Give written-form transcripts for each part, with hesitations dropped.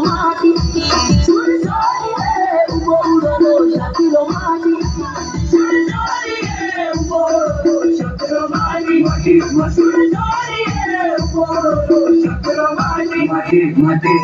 মাটি সুর জড়িয়ে উপরলো সাথীর মাটি সুর জড়িয়ে উপরলো সাথীর মাটি মাটি সুর জড়িয়ে উপরলো সাথীর মাটি মাটি মাটি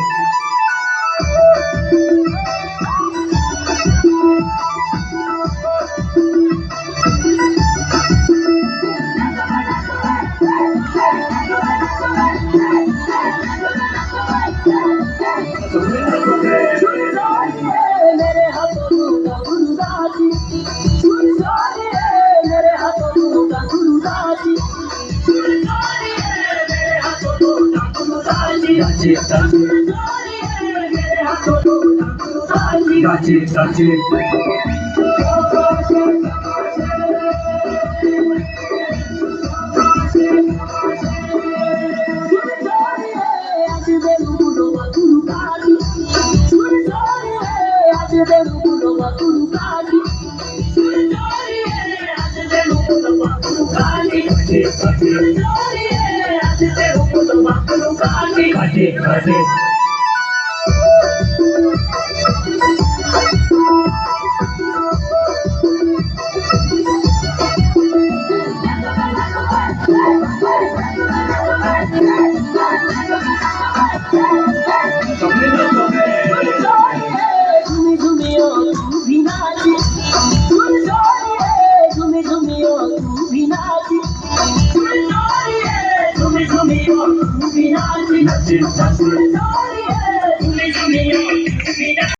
Kate.